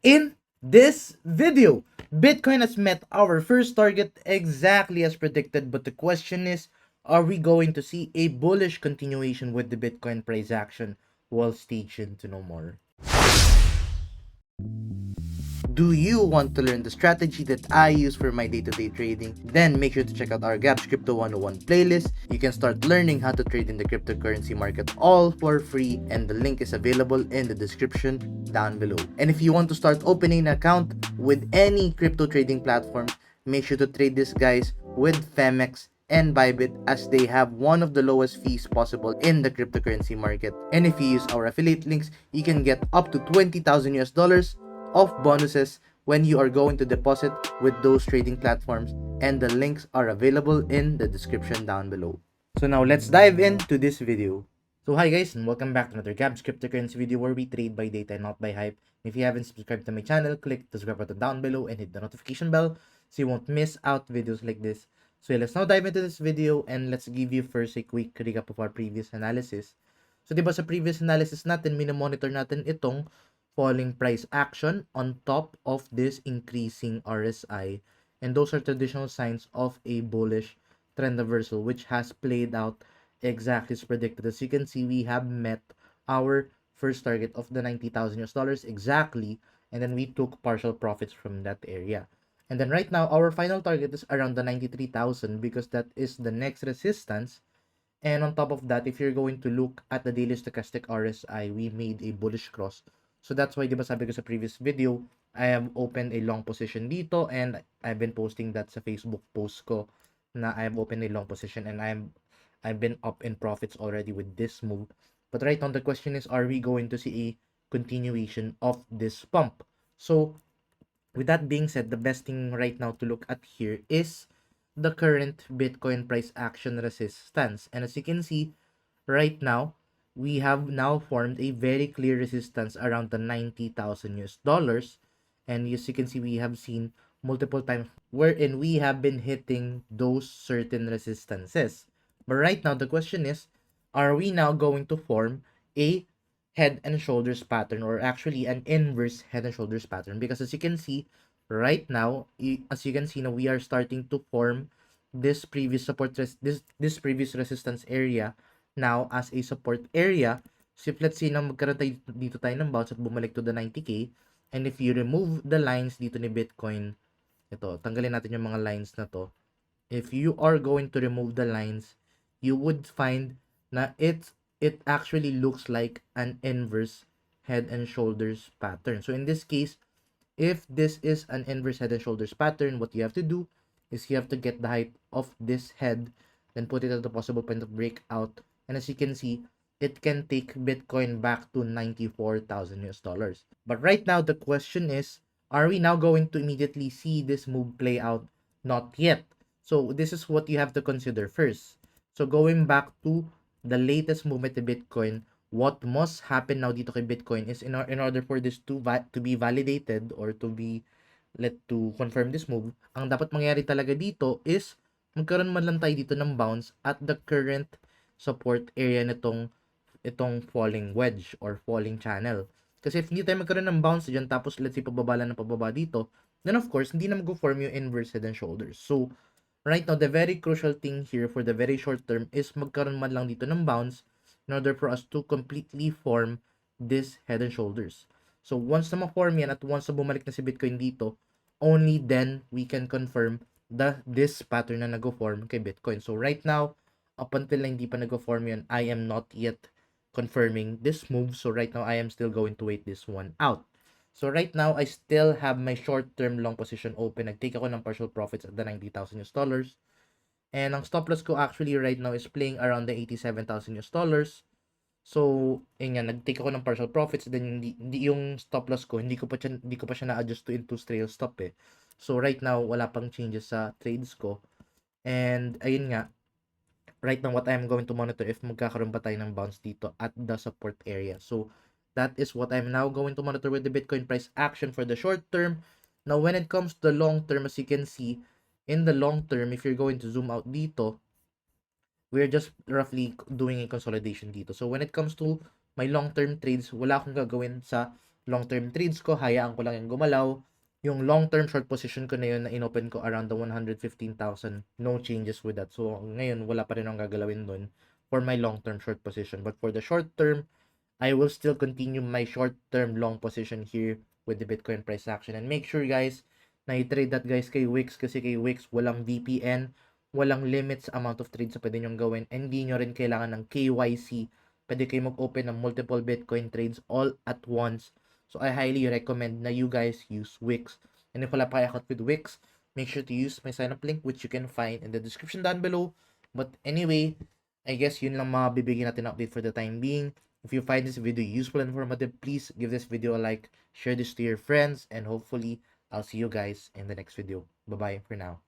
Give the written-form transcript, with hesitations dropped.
In this video, Bitcoin has met our first target exactly as predicted, but the question is, are we going to see a bullish continuation with the Bitcoin price action? Well, stay tuned to know more. Do you want to learn the strategy that I use for my day-to-day trading? Then make sure to check out our Gaps Crypto 101 playlist. You can start learning how to trade in the cryptocurrency market all for free, and the link is available in the description down below. And if you want to start opening an account with any crypto trading platform, make sure to trade this guys with Femex and Bybit, as they have one of the lowest fees possible in the cryptocurrency market. And if you use our affiliate links, you can get up to 20,000 US dollars of bonuses when you are going to deposit with those trading platforms, and the links are available in the description down below. So now let's dive into this video. So hi guys, and welcome back to another Gabs cryptocurrency video where we trade by data and not by hype. If you haven't subscribed to my channel, click the subscribe button down below and hit the notification bell so you won't miss out videos like this. So let's now dive into this video, and let's give you first a quick recap of our previous analysis. So diba sa previous analysis natin, minomonitor natin itong falling price action on top of this increasing RSI, and those are traditional signs of a bullish trend reversal, which has played out exactly as predicted. As you can see, we have met our first target of the 90,000 US dollars exactly, and then we took partial profits from that area. And then right now, our final target is around the 93,000 because that is the next resistance. And on top of that, if you're going to look at the daily stochastic RSI, we made a bullish cross. So that's why, di ba sabi ko sa previous video, I have opened a long position dito, and I've been posting that sa Facebook post ko na I have opened a long position, and I've been up in profits already with this move. But right now, the question is, are we going to see a continuation of this pump? So with that being said, the best thing right now to look at here is the current Bitcoin price action resistance. And as you can see, right now, we have now formed a very clear resistance around the 90,000 US dollars. And as you can see, we have seen multiple times wherein we have been hitting those certain resistances. But right now, the question is, are we now going to form a head and shoulders pattern, or actually an inverse head and shoulders pattern? Because as you can see right now, as you can see now, we are starting to form this previous this previous resistance area now as a support area. So if let's say na magkaroon tayo dito tayo ng bounce at bumalik to the 90k, and if you remove the lines dito ni Bitcoin, ito, tanggalin natin yung mga lines na to. If you are going to remove the lines, you would find na it actually looks like an inverse head and shoulders pattern. So in this case, if this is an inverse head and shoulders pattern, what you have to do is you have to get the height of this head, then put it at the possible point of breakout. And as you can see, it can take Bitcoin back to 94,000 US dollars. But right now, the question is, are we now going to immediately see this move play out? Not yet. So this is what you have to consider first. So going back to the latest movement in Bitcoin, what must happen now dito kay Bitcoin is in order for this to be validated, or to be to confirm this move, ang dapat mangyari talaga dito is magkaroon man lang tayo dito ng bounce at the current support area itong falling wedge or falling channel. Kasi if hindi tayo magkaroon ng bounce dyan, tapos let's say pababa lang ng pababa dito, then of course, hindi na mag-form yung inverse head and shoulders. So, right now, the very crucial thing here for the very short term is magkaroon man lang dito ng bounce in order for us to completely form this head and shoulders. So, once na ma-form yan at once na bumalik na si Bitcoin dito, only then we can confirm this pattern na nag-form kay Bitcoin. So, right now, up until na hindi pa nag-form yun, I am not yet confirming this move. So, right now, I am still going to wait this one out. So, right now, I still have my short-term long position open. Nag-take ako ng partial profits at the 90,000 US dollars. And ang stop loss ko actually right now is playing around the 87,000 US dollars. So, yun nga, nag-take ako ng partial profits, then hindi yung stop loss ko, hindi ko pa siya na-adjust to into trail stop eh. So, right now, wala pang changes sa trades ko. And, ayun nga, right now, what I'm going to monitor if magkakaroon pa tayo ng bounce dito at the support area. So, that is what I'm now going to monitor with the Bitcoin price action for the short term. Now, when it comes to the long term, as you can see, in the long term, if you're going to zoom out dito, we're just roughly doing a consolidation dito. So, when it comes to my long-term trades, wala akong gagawin sa long-term trades ko, hayaan ko lang yung gumalaw. Yung long-term short position ko na yun na inopen ko around the 115,000, no changes with that. So, ngayon, wala pa rin akong gagalawin dun for my long-term short position. But for the short term, I will still continue my short-term long position here with the Bitcoin price action. And make sure guys, na i-trade that guys kay Wix kasi kay Wix walang VPN, walang limits amount of trades na pwede nyong gawin. And hindi nyo rin kailangan ng KYC. Pwede kayo mag-open ng multiple Bitcoin trades all at once. So I highly recommend na you guys use Wix. And if wala pa kayo account with Wix, make sure to use my sign up link which you can find in the description down below. But anyway, I guess yun lang mga bibigyan natin update for the time being. If you find this video useful and informative, please give this video a like, share this to your friends, and hopefully I'll see you guys in the next video. Bye-bye for now.